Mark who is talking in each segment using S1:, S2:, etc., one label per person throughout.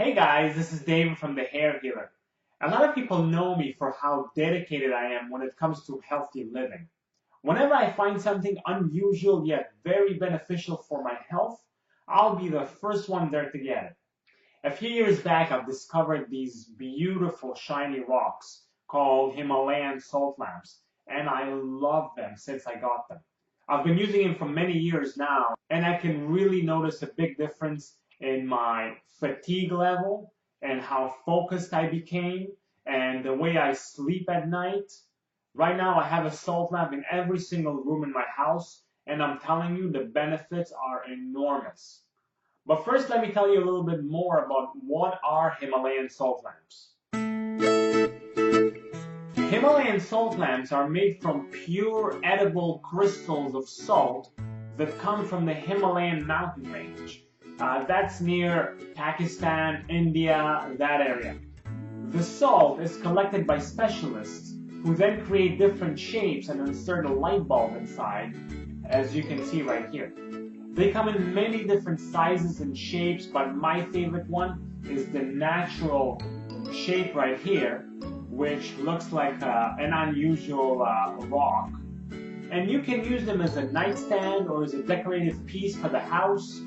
S1: Hey guys, this is David from The Hair Healer. A lot of people know me for how dedicated I am when it comes to healthy living. Whenever I find something unusual yet very beneficial for my health, I'll be the first one there to get it. A few years back, I've discovered these beautiful shiny rocks called Himalayan salt lamps, and I love them since I got them. I've been using them for many years now, and I can really notice a big difference in my fatigue level and how focused I became and the way I sleep at night. Right now, I have a salt lamp in every single room in my house, and I'm telling you, the benefits are enormous. But first, let me tell you a little bit more about what are Himalayan salt lamps. Himalayan salt lamps are made from pure edible crystals of salt that come from the Himalayan mountain range. That's near Pakistan, India, that area. The salt is collected by specialists who then create different shapes and insert a light bulb inside, as you can see right here. They come in many different sizes and shapes, but my favorite one is the natural shape right here, which looks like an unusual rock. And you can use them as a nightstand or as a decorative piece for the house.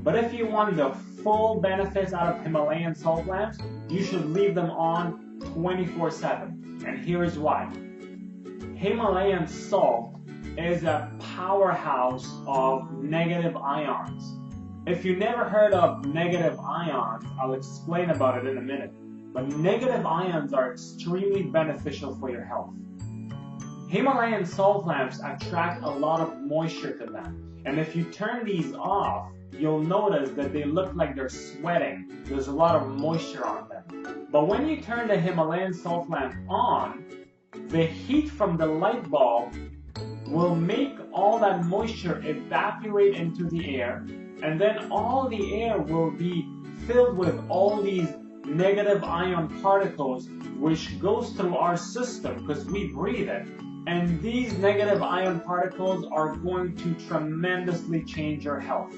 S1: But if you want the full benefits out of Himalayan salt lamps, you should leave them on 24/7. And here's why. Himalayan salt is a powerhouse of negative ions. If you never heard of negative ions, I'll explain about it in a minute. But negative ions are extremely beneficial for your health. Himalayan salt lamps attract a lot of moisture to them. And if you turn these off, you'll notice that they look like they're sweating. There's a lot of moisture on them. But when you turn the Himalayan salt lamp on, the heat from the light bulb will make all that moisture evaporate into the air, and then all the air will be filled with all these negative ion particles, which goes through our system because we breathe it. And these negative ion particles are going to tremendously change your health.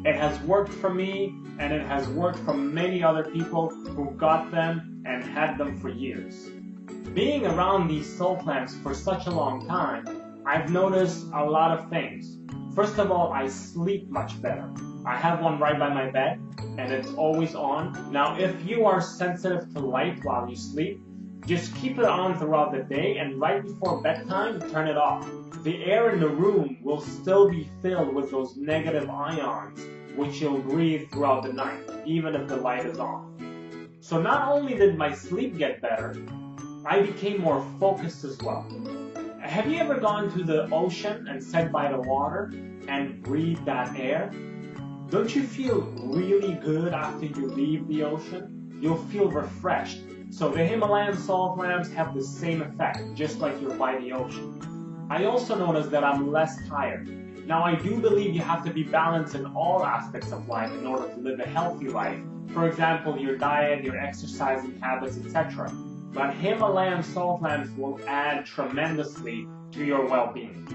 S1: It has worked for me, and it has worked for many other people who got them and had them for years. Being around these salt lamps for such a long time, I've noticed a lot of things. First of all, I sleep much better. I have one right by my bed, and it's always on. Now, if you are sensitive to light while you sleep, just keep it on throughout the day, and right before bedtime, turn it off. The air in the room will still be filled with those negative ions, which you'll breathe throughout the night, even if the light is on. So not only did my sleep get better, I became more focused as well. Have you ever gone to the ocean and sat by the water and breathed that air? Don't you feel really good after you leave the ocean? You'll feel refreshed. So the Himalayan salt lamps have the same effect, just like you're by the ocean. I also noticed that I'm less tired. Now, I do believe you have to be balanced in all aspects of life in order to live a healthy life. For example, your diet, your exercising habits, etc. But Himalayan salt lamps will add tremendously to your well-being.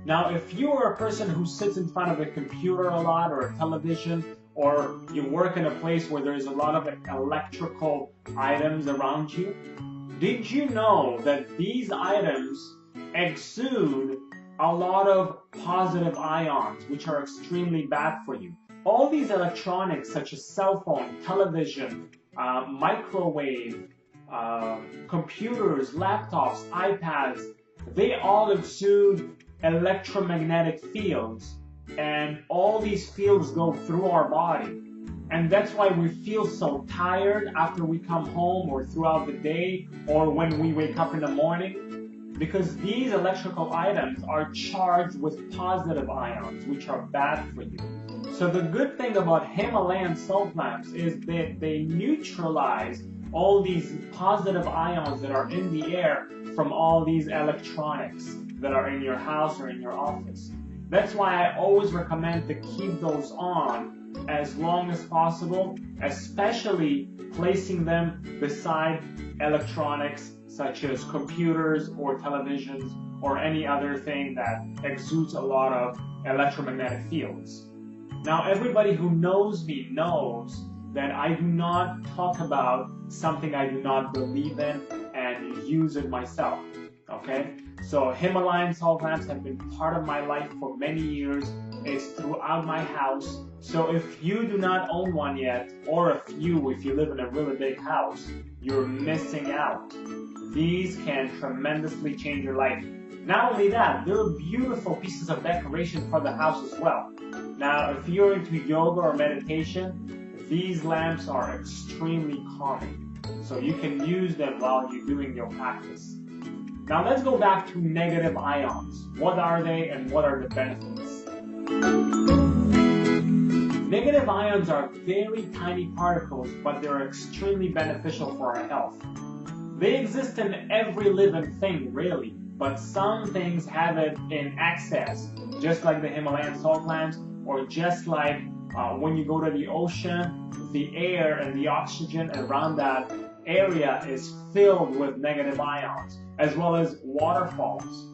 S1: Now, if you are a person who sits in front of a computer a lot or a television, or you work in a place where there's a lot of electrical items around you, did you know that these items exude a lot of positive ions, which are extremely bad for you? All these electronics, such as cell phone, television, microwave, computers, laptops, iPads, they all exude electromagnetic fields, and all these fields go through our body. And that's why we feel so tired after we come home or throughout the day or when we wake up in the morning, because these electrical items are charged with positive ions, which are bad for you. So the good thing about Himalayan salt lamps is that they neutralize all these positive ions that are in the air from all these electronics that are in your house or in your office. That's why I always recommend to keep those on as long as possible, especially placing them beside electronics such as computers or televisions or any other thing that exudes a lot of electromagnetic fields. Now, everybody who knows me knows that I do not talk about something I do not believe in and use it myself, okay? So Himalayan salt lamps have been part of my life for many years. It's throughout my house. So if you do not own one yet, or if you live in a really big house, you're missing out. These can tremendously change your life. Not only that, they're beautiful pieces of decoration for the house as well. Now, if you're into yoga or meditation, these lamps are extremely calming. So you can use them while you're doing your practice. Now let's go back to negative ions. What are they and what are the benefits? Negative ions are very tiny particles, but they're extremely beneficial for our health. They exist in every living thing, really, but some things have it in excess, just like the Himalayan salt lamps, or just like when you go to the ocean, the air and the oxygen around that area is filled with negative ions, as well as waterfalls.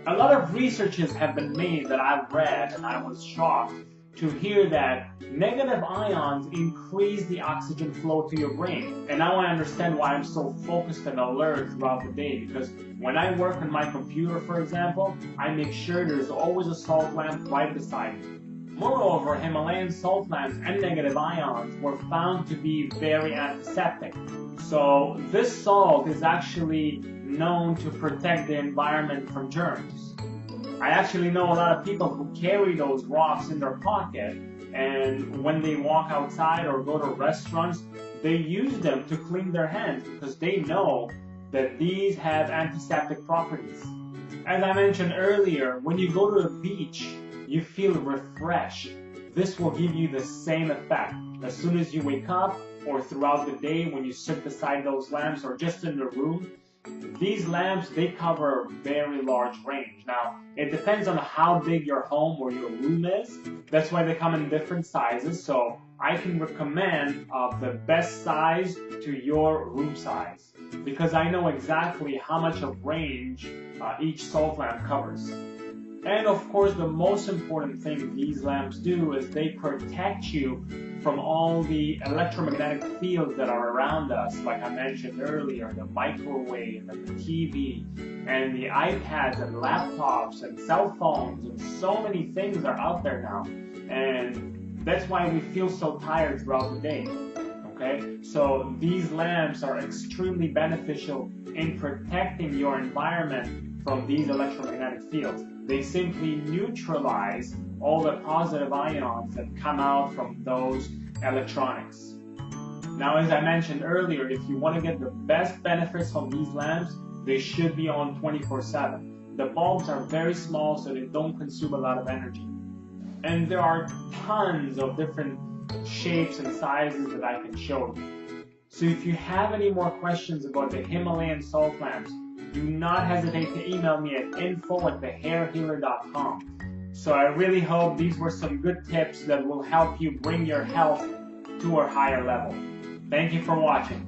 S1: A lot of researches have been made that I've read, and I was shocked to hear that negative ions increase the oxygen flow to your brain. And now I understand why I'm so focused and alert throughout the day, because when I work on my computer, for example, I make sure there's always a salt lamp right beside me. Moreover, Himalayan salt lamps and negative ions were found to be very antiseptic. So this salt is actually known to protect the environment from germs. I actually know a lot of people who carry those rocks in their pocket, and when they walk outside or go to restaurants, they use them to clean their hands because they know that these have antiseptic properties. As I mentioned earlier, when you go to a beach, you feel refreshed. This will give you the same effect. As soon as you wake up or throughout the day when you sit beside those lamps or just in the room, these lamps, they cover a very large range. Now, it depends on how big your home or your room is. That's why they come in different sizes. So I can recommend the best size to your room size, because I know exactly how much of range each salt lamp covers. And of course, the most important thing these lamps do is they protect you from all the electromagnetic fields that are around us, like I mentioned earlier, the microwave and the TV and the iPads and laptops and cell phones, and so many things are out there now. And that's why we feel so tired throughout the day. Okay? So these lamps are extremely beneficial in protecting your environment from these electromagnetic fields. They simply neutralize all the positive ions that come out from those electronics. Now, as I mentioned earlier, if you want to get the best benefits from these lamps, they should be on 24/7. The bulbs are very small, so they don't consume a lot of energy. And there are tons of different shapes and sizes that I can show you. So if you have any more questions about the Himalayan salt lamps, do not hesitate to email me at info@thehairhealer.com. So I really hope these were some good tips that will help you bring your health to a higher level. Thank you for watching.